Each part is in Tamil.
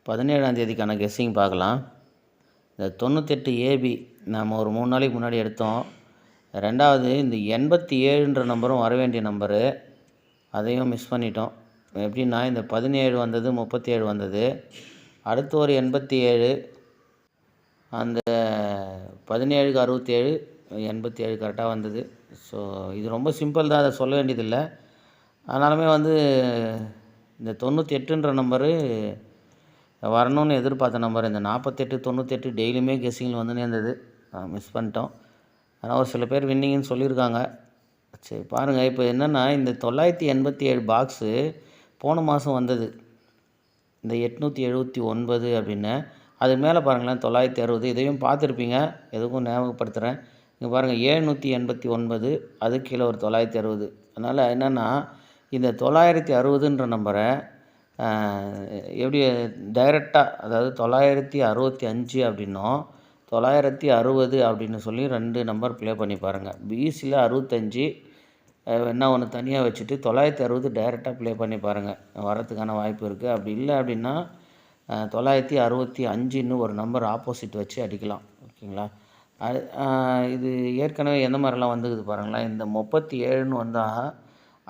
17ஆம் தேதிக்கான கெஸ்ஸிங் பார்க்கலாம். இந்த 98 ஏபி நம்ம ஒரு 3 நாளைக்கு முன்னாடி எடுத்தோம். ரெண்டாவது இந்த 87ன்ற நம்பரும் வர வேண்டிய நம்பரு, அதையும் மிஸ் பண்ணிட்டோம். எப்படின்னா இந்த 17 வந்தது, 37 வந்தது, அடுத்து ஒரு 87, அந்த 17க்கு 67, 87 கரெக்டாக வந்தது. ஸோ இது ரொம்ப சிம்பிள் தான், அதை சொல்ல வேண்டியதில்லை. ஆனாலுமே இந்த 98ன்ற நம்பரு வரணும்னு எதிர்பார்த்த நம்பர். இந்த 48, 98 டெய்லியுமே கெஸ்ஸிங்கில் வந்துனே இருந்தது, மிஸ் பண்ணிட்டோம். ஆனால் ஒரு சில பேர் வின்னிங்னு சொல்லியிருக்காங்க. சரி பாருங்கள், இப்போ என்னென்னா இந்த 987 பாக்ஸு போன மாதம் வந்தது, இந்த 879 அப்படின்னு. அது மேலே பாருங்களேன் 960, இதையும் பார்த்துருப்பீங்க, எதுக்கும் ஞாபகப்படுத்துகிறேன். இங்கே பாருங்கள் 789, அது கீழே ஒரு 960. அதனால் என்னென்னா இந்த 960ன்ற நம்பரை எப்படி டைரெக்டாக, அதாவது 965 அப்படின்னும் 960 அப்படின்னு சொல்லி 2 நம்பர் ப்ளே பண்ணி பாருங்கள். பிசியில் 65 என்ன ஒன்று தனியாக வச்சுட்டு 960 டைரெக்டாக ப்ளே பண்ணி பாருங்கள், வரத்துக்கான வாய்ப்பு இருக்குது. அப்படி இல்லை அப்படின்னா 965ன்னு ஒரு நம்பர் ஆப்போசிட் வச்சு அடிக்கலாம். ஓகேங்களா? இது ஏற்கனவே எந்த மாதிரிலாம் வந்துக்குது பாருங்களேன். இந்த 37ன்னு வந்தால்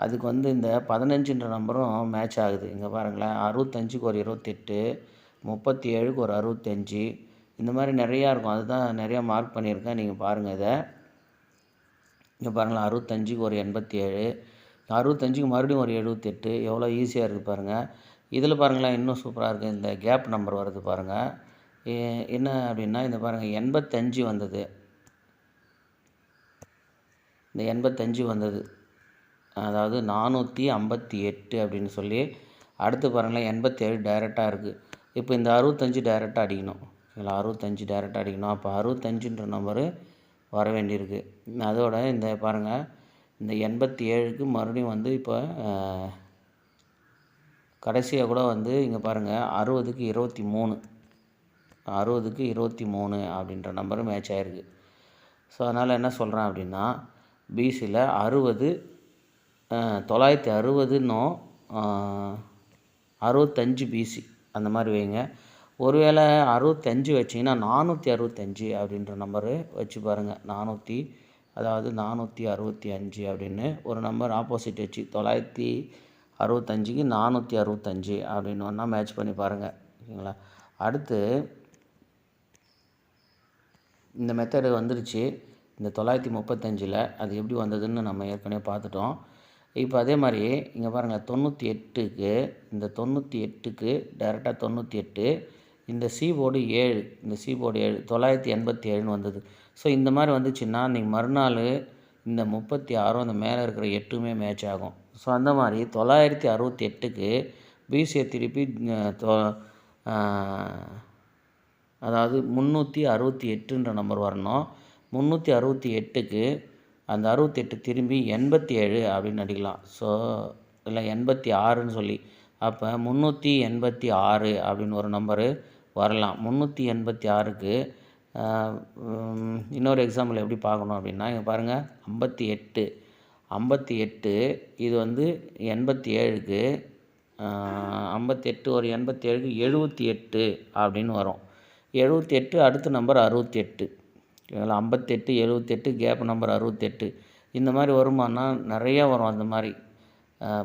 அதுக்கு இந்த 15ன்ற நம்பரும் மேட்ச் ஆகுது. இங்கே பாருங்களேன், 65க்கு ஒரு 28, 37க்கு ஒரு 65, இந்த மாதிரி நிறையா இருக்கும். அதுதான் நிறையா மார்க் பண்ணியிருக்கேன், நீங்கள் பாருங்கள். இங்கே பாருங்களேன், 65க்கு ஒரு 87, 65க்கு மறுபடியும் ஒரு 78, எவ்வளோ ஈஸியாக இருக்குது பாருங்கள். இதில் பாருங்களேன், இன்னும் சூப்பராக இருக்குது. இந்த கேப் நம்பர் வருது பாருங்கள். என்ன அப்படின்னா இந்த பாருங்கள் 85 வந்தது, இந்த 85 வந்தது, அதாவது 458 அப்படின்னு சொல்லி. அடுத்து பாருங்களேன் 87 டைரெக்டாக இருக்குது. இப்போ இந்த 65 டைரெக்டாக அடிக்கணும். இல்லை 65 டைரெக்டாக அடிக்கணும். அப்போ 65ன்ற நம்பரு வர வேண்டியிருக்கு. அதோட இந்த பாருங்கள், இந்த 87க்கு மறுபடியும் இப்போ கடைசியாக கூட இங்கே பாருங்கள் 60க்கு 23, 60க்கு 23 அப்படின்ற நம்பரும் மேட்ச் ஆகிருக்கு. ஸோ அதனால் என்ன சொல்கிறேன் அப்படின்னா, பிசியில் 60, 960ன்னும் 65 பிசி அந்த மாதிரி வைங்க. ஒருவேளை 65 வச்சிங்கன்னா 465 அப்படின்ற நம்பரு வச்சு பாருங்கள். 400, அதாவது 465 அப்படின்னு ஒரு நம்பர் ஆப்போசிட் வச்சு 965க்கு 465 அப்படின்னு ஒன்றா மேட்ச் பண்ணி பாருங்கள். ஓகேங்களா? அடுத்து இந்த மெத்தடு வந்துருச்சு இந்த 935ல். அது எப்படி வந்ததுன்னு நம்ம ஏற்கனவே பார்த்துட்டோம். இப்போ அதே மாதிரி இங்கே பாருங்கள் 98க்கு, இந்த 98க்கு டைரெக்டாக 98, இந்த சி போர்டு 7, இந்த சி போர்டு 7, 987ன்னு வந்தது. ஸோ இந்த மாதிரி வந்துச்சுன்னா நீங்கள் மறுநாள் இந்த 36 அந்த மேலே இருக்கிற 8மே மேட்ச் ஆகும். ஸோ அந்த மாதிரி 968க்கு பிசியை திருப்பி அதாவது 368ன்ற நம்பர் வரணும். 368க்கு அந்த 68 திரும்பி 87 அப்படின்னு அடிக்கலாம். ஸோ இல்லை 86ன்னு சொல்லி, அப்போ 386 அப்படின்னு ஒரு நம்பரு வரலாம். 386க்கு இன்னொரு எக்ஸாம்பிள் எப்படி பார்க்கணும் அப்படின்னா, இங்கே பாருங்கள் 58, இது 87க்கு 58 ஒரு 87க்கு 78 அப்படின்னு வரும். 78 அடுத்த நம்பர் 68. 58, 78, கேப் நம்பர் 68, இந்த மாதிரி வருமானா நிறையா வரும். அந்த மாதிரி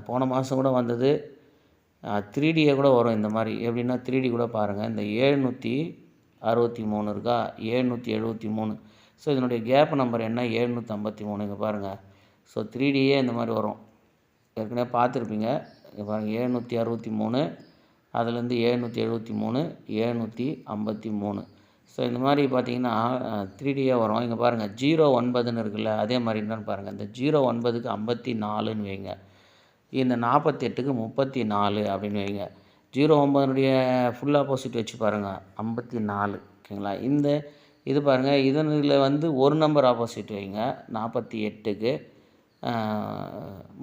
போன மாதம் கூட வந்தது. 3Dயே கூட வரும் இந்த மாதிரி. எப்படின்னா 3D கூட பாருங்கள், இந்த 763 இருக்கா, 773. ஸோ இதனுடைய கேப் நம்பர் என்ன, 753. இங்கே பாருங்கள். ஸோ 3Dயே இந்த மாதிரி வரும், ஏற்கனவே பார்த்துருப்பீங்க. இங்கே பாருங்கள் 763, அதுலேருந்து 773, 753. ஸோ இந்த மாதிரி பார்த்தீங்கன்னா 3Dயே வரும். இங்கே பாருங்கள் 09ன்னு இருக்குல்ல, அதே மாதிரி என்னன்னு பாருங்கள். இந்த 09க்கு 54ன்னு வைங்க. இந்த 48க்கு 34 அப்படின்னு வைங்க. 09னுடைய ஃபுல் ஆப்போசிட் வச்சு பாருங்கள் 54. ஓகேங்களா? இது பாருங்கள், இதில் ஒரு நம்பர் ஆப்போசிட் வைங்க. 48க்கு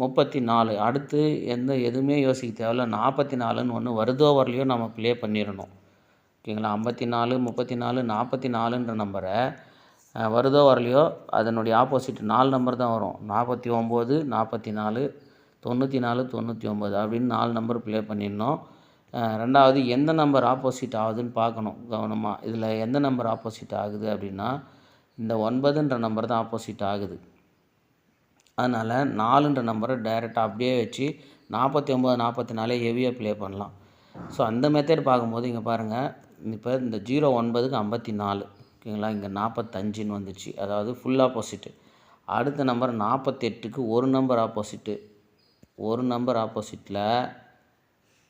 34. அடுத்து எதுவுமே யோசிக்க தேவையில்ல. 44ன்னு ஒன்று வருதோ வரலையோ நம்ம ப்ளே பண்ணிடணும். ஓகேங்களா? 54, 34, 44ன்ற நம்பரை வருதோ வரலையோ அதனுடைய ஆப்போசிட் 4 நம்பர் தான் வரும். 49, 44, 94, 99 அப்படின்னு 4 நம்பர் ப்ளே பண்ணிடணும். ரெண்டாவது எந்த நம்பர் ஆப்போசிட் ஆகுதுன்னு பார்க்கணும் கவனமாக. இதில் எந்த நம்பர் ஆப்போசிட் ஆகுது அப்படின்னா இந்த 9ன்ற நம்பர் தான் ஆப்போசிட் ஆகுது. அதனால் 4ன்ற நம்பரை டைரெக்டாக அப்படியே வச்சு 49 44 ஹெவியாக ப்ளே பண்ணலாம். ஸோ அந்த மெத்தட் பார்க்கும்போது இங்கே பாருங்கள், இப்போ இந்த 09க்கு 54 ஓகேங்களா, இங்கே 45ன்னு வந்துச்சு, அதாவது ஃபுல் ஆப்போசிட்டு. அடுத்த நம்பர் 48க்கு ஒரு நம்பர் ஆப்போசிட்டு, ஒரு நம்பர் ஆப்போசிட்டில்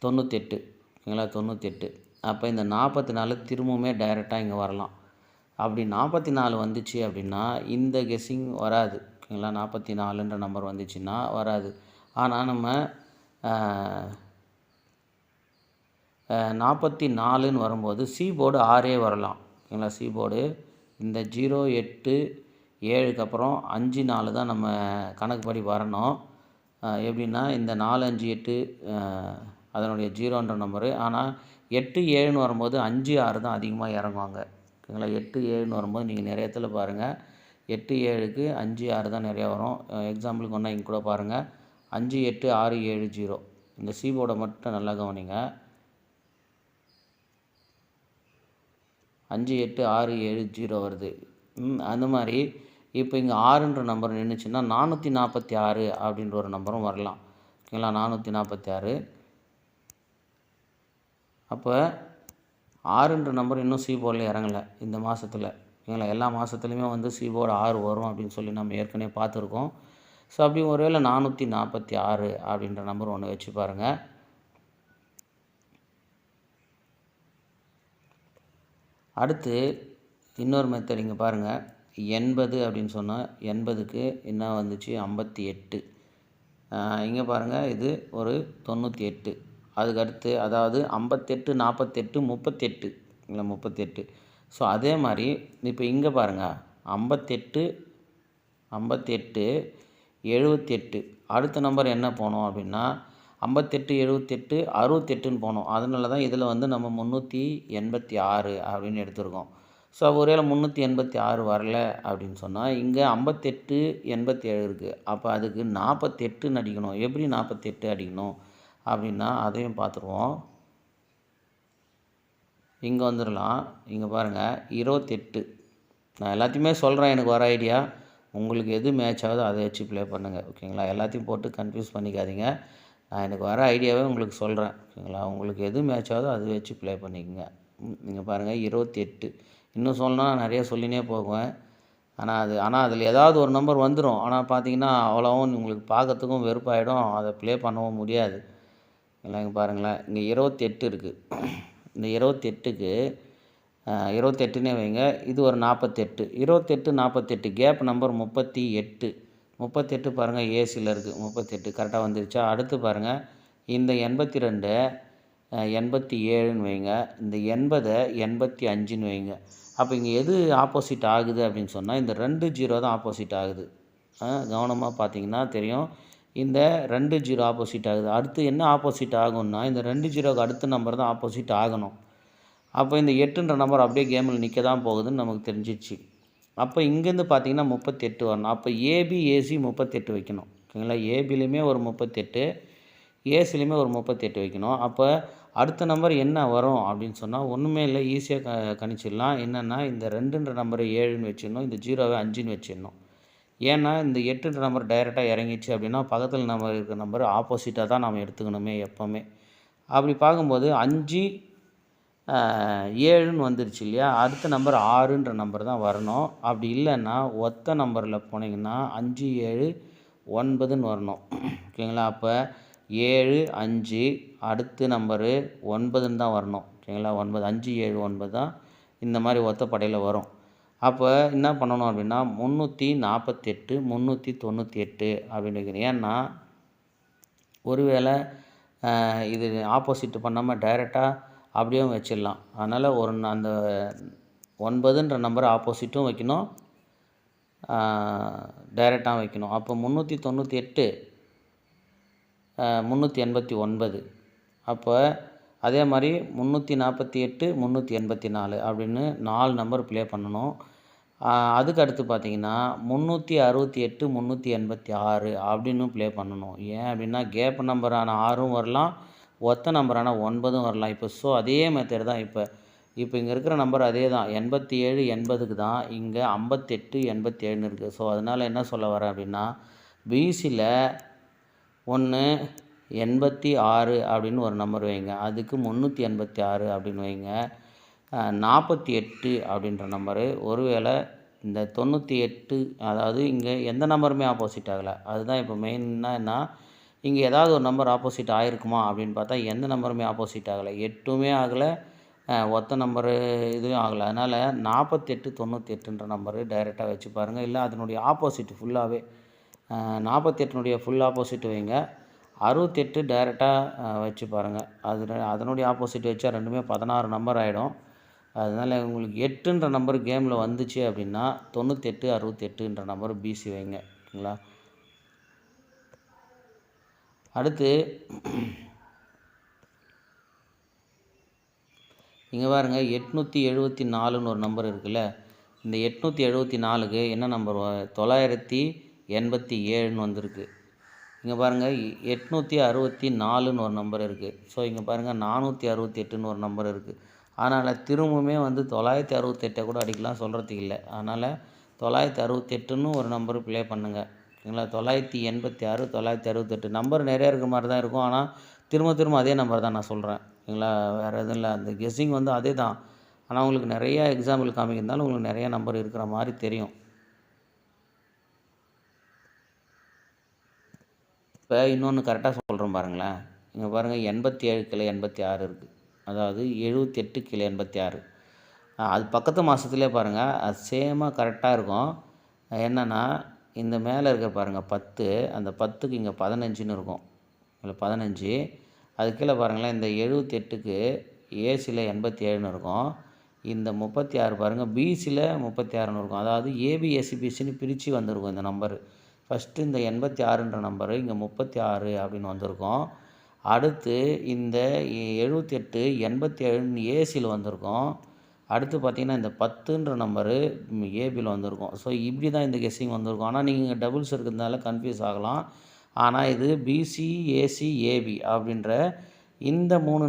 98 ஓகேங்களா, 98. அப்போ இந்த 44 திரும்பவுமே டைரெக்டாக இங்கே வரலாம். அப்படி 44 வந்துச்சு அப்படின்னா இந்த கெஸ்ஸிங் வராது ஓகேங்களா. 44ன்ற நம்பர் வந்துச்சுன்னா வராது. ஆனால் நம்ம 44ன்னு வரும்போது சி போர்டு 6 வரலாம் ஓகேங்களா. சி போர்டு இந்த 0 8 7க்கு அப்புறம் 5 4 தான் நம்ம கணக்குப்படி வரணும். எப்படின்னா இந்த 4 5 8 அதனுடைய 0ன்ற நம்பரு. ஆனால் 8 7ன்னு வரும்போது 5 6 தான் அதிகமாக இறங்குவாங்க ஓகேங்களா. 8 7ன்னு வரும்போது நீங்கள் நிறைய இடத்துல பாருங்கள் 8 7க்கு 5 6 தான் நிறையா வரும். எக்ஸாம்பிளுக்கு ஒன்றா இங்கே கூட பாருங்கள் 5 8 6 7 0. இந்த சி போர்டை மட்டும் நல்லா கவனிங்க. 5 8 6 7 0 வருது. அந்த மாதிரி இப்போ இங்கே 6ன்ற நம்பர் நின்றுச்சுன்னா 446 அப்படின்ற ஒரு நம்பரும் வரலாம் ஓகேங்களா. 446. அப்போ 6ன்ற நம்பர் இன்னும் சி போர்டில் இறங்கலை இந்த மாதத்தில் ஓகேங்களா. எல்லா மாதத்துலையுமே வந்து சி போர்டு 6 வரும் அப்படின்னு சொல்லி நம்ம ஏற்கனவே பார்த்துருக்கோம். ஸோ அப்படி ஒருவேளை 446 அப்படின்ற நம்பர் ஒன்று வச்சு பாருங்கள். அடுத்து இன்னொரு மெத்தட் இங்கே பாருங்கள், 80 அப்படின்னு சொன்னால் 80க்கு என்ன வந்துச்சு 58. இங்கே பாருங்கள் இது ஒரு 98. அதுக்கடுத்து அதாவது 58 48 38 இல்லை 38. ஸோ அதே மாதிரி இப்போ இங்கே பாருங்கள் 58 58 78. அடுத்த நம்பர் என்ன போனோம் அப்படின்னா 58 78 68ன்னு போனோம். அதனால தான் இதில் வந்து நம்ம 386 அப்படின்னு எடுத்துருக்கோம். ஸோ ஒருவேளை 386 வரல அப்படின்னு சொன்னால் இங்கே 58 87 இருக்குது. அப்போ அதுக்கு 48ன்னு அடிக்கணும். எப்படி 48 அடிக்கணும் அப்படின்னா அதையும் பார்த்துருவோம். இங்கே வந்துடலாம். இங்கே பாருங்கள் 28. நான் எல்லாத்தையுமே சொல்கிறேன் எனக்கு வர ஐடியா. உங்களுக்கு எது மேட்ச் ஆகுதோ அதை வச்சு ப்ளே பண்ணுங்கள் ஓகேங்களா. எல்லாத்தையும் போட்டு கன்ஃபியூஸ் பண்ணிக்காதீங்க. நான் எனக்கு வர ஐடியாவே உங்களுக்கு சொல்கிறேன் ஓகேங்களா. உங்களுக்கு எது மேட்ச் ஆகுதோ அதை வச்சு ப்ளே பண்ணிக்கோங்க. நீங்கள் பாருங்கள் 28. இன்னும் சொல்லணும்னா நிறைய சொல்லினே போகுவேன். ஆனால் அதில் ஏதாவது ஒரு நம்பர் வந்துடும். ஆனால் பார்த்தீங்கன்னா அவ்வளோவும் உங்களுக்கு பார்க்கறதுக்கும் வெறுப்பாயிடும், அதை ப்ளே பண்ணவும் முடியாது. இல்லை இங்கே பாருங்களேன், இங்கே 28 இருக்குது. இந்த 28க்கு 28னே வைங்க, இது ஒரு 48. 28 48 கேப் நம்பர் 38. 38 பாருங்கள் ஏசியில் இருக்குது. 38 கரெக்டாக வந்துருச்சா. அடுத்து பாருங்கள் இந்த 82 87ன்னு வைங்க, இந்த 80 85ன்னு வைங்க. அப்போ இங்கே எது ஆப்போசிட் ஆகுது அப்படின்னு சொன்னால் இந்த 2 0 தான் ஆப்போசிட் ஆகுது. கவனமாக பார்த்தீங்கன்னா தெரியும், இந்த 2 0 ஆப்போசிட் ஆகுது. அடுத்து என்ன ஆப்போசிட் ஆகும்னா இந்த 2 0க்கு அடுத்த நம்பர் தான் ஆப்போசிட் ஆகணும். அப்போ இந்த 8ன்ற நம்பர் அப்படியே கேமில் நிற்க தான் போகுதுன்னு நமக்கு தெரிஞ்சிச்சு. அப்போ இங்கேருந்து பார்த்தீங்கன்னா 38 வரணும். அப்போ ஏபி ஏசி 38 வைக்கணும் ஓகேங்களா. ஏபிலையுமே ஒரு 38, ஏசிலையுமே ஒரு 38 வைக்கணும். அப்போ அடுத்த நம்பர் என்ன வரும் அப்படின்னு சொன்னால் ஒன்றுமே இல்லை, ஈஸியாக கணிச்சிடலாம். என்னென்னா இந்த 2ன்ற நம்பரை 7ன்னு வச்சிடணும், இந்த 0வை 5ன்னு வச்சிடணும். ஏன்னா இந்த 8ன்ற நம்பர் டைரெக்டாக இறங்கிச்சு அப்படின்னா பக்கத்தில் நம்பர் இருக்கிற நம்பர் ஆப்போசிட்டாக தான் நம்ம எடுத்துக்கணுமே எப்போவுமே. அப்படி பார்க்கும்போது 5 7ன்னு வந்துருச்சு இல்லையா. அடுத்த நம்பர் 6ன்ற நம்பர் தான் வரணும். அப்படி இல்லைன்னா ஒத்த நம்பரில் போனீங்கன்னா 5 7 9ன்னு வரணும் ஓகேங்களா. அப்போ 7 5 அடுத்த நம்பரு 9ன்னு தான் வரணும் ஓகேங்களா. 9 5 7 9 தான் இந்த மாதிரி ஒத்த படையில் வரும். அப்போ என்ன பண்ணணும் அப்படின்னா 348 398 அப்படின்னு வைக்கணும். ஏன்னா ஒருவேளை இது ஆப்போசிட் பண்ணாமல் டைரெக்டாக அப்படியே வச்சிடலாம். அதனால் அந்த 9ன்ற நம்பர் ஆப்போசிட்டும் வைக்கணும், டைரெக்டாக வைக்கணும். அப்போ 398 389. அப்போ அதே மாதிரி 348 384 அப்படின்னு 4 நம்பர் ப்ளே பண்ணணும். அதுக்கு அடுத்து பார்த்தீங்கன்னா 368 386 அப்படின்னு ப்ளே பண்ணணும். ஏன் அப்படின்னா கேப் நம்பரான 6ம் வரலாம், ஒத்த நம்பரான 9ம் வரலாம். இப்போ அதே மெத்தட் தான் இப்போ இங்கே இருக்கிற நம்பர் அதே தான் 87 80க்கு தான் இங்கே 58 87ன்னு இருக்குது. ஸோ அதனால் என்ன சொல்ல வரேன் அப்படின்னா பிசியில் 1 86 அப்படின்னு ஒரு நம்பர் வைங்க, அதுக்கு 386 அப்படின்னு வைங்க. 48 அப்படின்ற நம்பரு ஒருவேளை இந்த 98 அதாவது இங்கே எந்த நம்பருமே ஆப்போசிட் ஆகலை. அதுதான் இப்போ மெயின்னா இங்கே ஏதாவது ஒரு நம்பர் ஆப்போசிட் ஆகிருக்குமா அப்படின்னு பார்த்தா எந்த நம்பருமே ஆப்போசிட் ஆகலை, 8மே ஆகலை, ஒத்த நம்பரு இதுவும் ஆகலை. அதனால் 48 98ன்ற நம்பரு டைரெக்டாக வச்சு பாருங்கள். இல்லை அதனுடைய ஆப்போசிட் ஃபுல்லாகவே 48னுடைய ஃபுல் ஆப்போசிட் வைங்க, 68 டைரெக்டாக வச்சு பாருங்கள். அதனுடைய ஆப்போசிட் வச்சா ரெண்டுமே 16 நம்பர் ஆகிடும். அதனால் உங்களுக்கு 8ன்ற நம்பர் கேமில் வந்துச்சு அப்படின்னா 98 68ன்ற நம்பர் பிசி வைங்க. ஓகேங்களா? அடுத்து இங்கே பாருங்கள் 874ன்னு ஒரு நம்பர் இருக்குல்ல, இந்த 874க்கு என்ன நம்பர் 987ன்னு வந்திருக்கு. இங்கே பாருங்கள் 864ன்னு ஒரு நம்பர் இருக்குது. ஸோ இங்கே பாருங்கள் 468ன்னு ஒரு நம்பர் இருக்குது. அதனால் திரும்பவுமே 968 கூட அடிக்கலாம், சொல்கிறதுக்கு இல்லை. அதனால் 968ன்னு ஒரு நம்பர் ப்ளே பண்ணுங்கள். ஓகேங்களா? 986 968 நம்பர் நிறையா இருக்கிற மாதிரி தான் இருக்கும். ஆனால் திரும்ப அதே நம்பர் தான் நான் சொல்கிறேன். ஓகேங்களா? வேறு எதுவும் இல்லை. அந்த கெஸ்ஸிங் அதே தான். ஆனால் உங்களுக்கு நிறையா எக்ஸாம்பிள் காமிக்கிறதுனால உங்களுக்கு நிறையா நம்பர் இருக்கிற மாதிரி தெரியும். இப்போ இன்னொன்று கரெக்டாக சொல்கிறோம் பாருங்களேன். இங்கே பாருங்கள் 87 கிலோ 86 இருக்குது, அதாவது 78 கிலோ 86. அது பக்கத்து மாதத்துலேயே பாருங்கள், அது சேமாக கரெக்டாக இருக்கும். என்னென்னா இந்த மேலே இருக்க பாருங்கள் 10, அந்த 10க்கு இங்கே 15ன்னு இருக்கும். இல்லை 15. அது கீழே பாருங்களேன், இந்த 78க்கு ஏசியில் 87ன்னு இருக்கும். இந்த 36 பாருங்கள் பிசியில் 36ன்னு இருக்கும். அதாவது ஏபி எஸ்சிபிசின்னு பிரித்து வந்திருக்கும் இந்த நம்பரு. ஃபஸ்ட்டு இந்த 86ன்ற நம்பரு இங்கே 36 அப்படின்னு வந்திருக்கும். அடுத்து இந்த 78 87ன்னு ஏசியில் வந்திருக்கும். அடுத்து பார்த்திங்கன்னா இந்த 10ன்ற நம்பரு ஏபியில் வந்திருக்கும். ஸோ இப்படி தான் இந்த கெஸ்ஸிங் வந்திருக்கும். ஆனால் நீங்கள் டபுள்ஸ் இருக்கிறதுனால கன்ஃபியூஸ் ஆகலாம். ஆனால் இது பிசி ஏசி ஏபி அப்படின்ற இந்த மூணு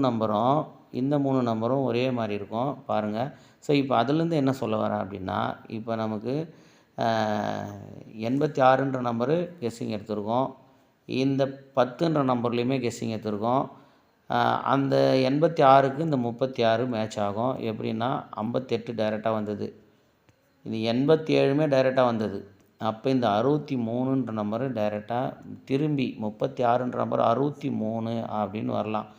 நம்பரும் ஒரே மாதிரி இருக்கும் பாருங்கள். ஸோ இப்போ அதுலேருந்து என்ன சொல்ல வரேன் அப்படின்னா, இப்போ நமக்கு 86ன்ற நம்பரு கெஸ்ஸிங் எடுத்திருக்கோம், இந்த 10ன்ற நம்பர்லேயுமே கெஸ்ஸிங் எடுத்திருக்கோம். அந்த 86க்கு இந்த 36 மேட்ச் ஆகும். எப்படின்னா 58 டைரெக்டாக வந்தது, இது 87மே டைரெக்டாக வந்தது. அப்போ இந்த 63ன்ற நம்பரு டைரெக்டாக திரும்பி 36ன்ற நம்பர் 63 அப்படின்னு வரலாம்.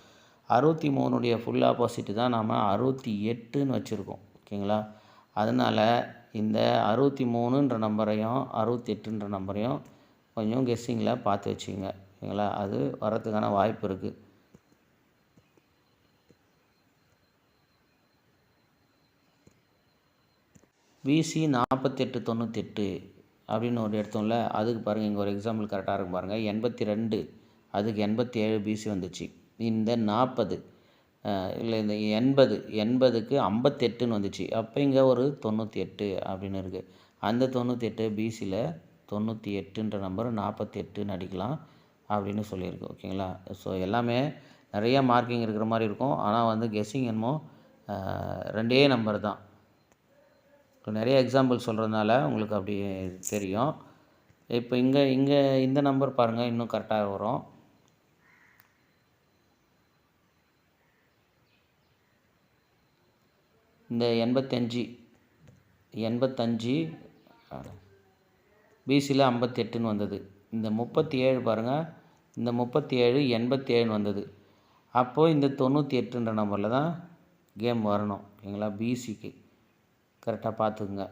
63உடைய ஃபுல் ஆப்போசிட்டு தான் நாம் 68ன்னு வச்சுருக்கோம். ஓகேங்களா? அதனால் இந்த 63ன்ற நம்பரையும் 68ன்ற நம்பரையும் கொஞ்சம் கெஸ்ஸிங்கில் பார்த்து வச்சுங்க. ஓகேங்களா? அது வரத்துக்கான வாய்ப்பு இருக்குது. பிசி 4898 அப்படின்னு ஒரு எடுத்தோம்ல, அதுக்கு பாருங்கள் இங்கே ஒரு எக்ஸாம்பிள் கரெக்டாக இருக்கும் பாருங்கள். 82 அதுக்கு 87 பிசி வந்துச்சு. இந்த 40 இல்லை இந்த 80க்கு 58ன்னு வந்துச்சு. அப்போ இங்கே ஒரு 98 அப்படின்னு இருக்குது. அந்த 98 பிசியில் 98ன்ற நம்பர் 48ன்னு அடிக்கலாம் அப்படின்னு சொல்லியிருக்கு. ஓகேங்களா? ஸோ எல்லாமே நிறைய மார்க்கிங் இருக்கிற மாதிரி இருக்கும். ஆனால் கெஸ்ஸிங் என்னமோ 2 நம்பர் தான். நிறைய எக்ஸாம்பிள் சொல்கிறதுனால உங்களுக்கு அப்படி தெரியும். இப்போ இங்கே இந்த நம்பர் பாருங்கள், இன்னும் கரெக்டாக வரும். இந்த 85 பிசியில் 58ன்னு வந்தது. இந்த 37 பாருங்கள், இந்த 37 87ன்னு வந்தது. அப்போது இந்த 98ன்ற நம்பரில் தான் கேம் வரணும். ஓகேங்களா? பிசிக்கு கரெக்டாக பார்த்துக்குங்க.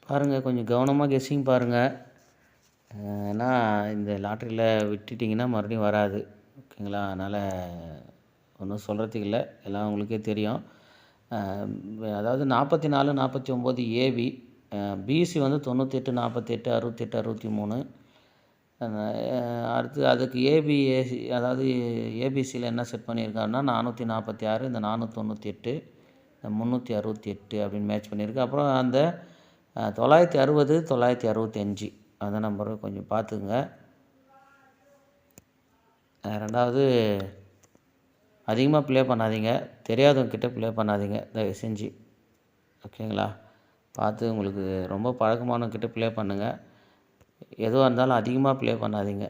பாருங்கள், கொஞ்சம் கவனமாக கெஸ்ஸிங் பாருங்கள். ஏன்னா இந்த லாட்ரியில் விட்டுட்டிங்கன்னா மறுபடியும் வராது. ஓகேங்களா? அதனால் ஒன்றும் சொல்கிறதுக்கு இல்லை, எல்லாம் உங்களுக்கே தெரியும். அதாவது 44 49 ஏபி, பிசி 98 48 68 63. அடுத்து அதுக்கு ஏசி அதாவது ஏபிசியில் என்ன செட் பண்ணியிருக்காருன்னா 446, இந்த 498, இந்த 368 அப்படின்னு மேட்ச் பண்ணியிருக்கு. அப்புறம் அந்த 960 965 அந்த நம்பரை கொஞ்சம் பார்த்துக்குங்க. ரெண்டாவது அதிகமாக ப்ளே பண்ணாதீங்க, தெரியாதவங்கக்கிட்ட ப்ளே பண்ணாதீங்க தயவு செஞ்சு. ஓகேங்களா? பார்த்து உங்களுக்கு ரொம்ப பழக்கமானவங்கக்கிட்ட ப்ளே பண்ணுங்கள். எதுவாக இருந்தாலும் அதிகமாக ப்ளே பண்ணாதீங்க.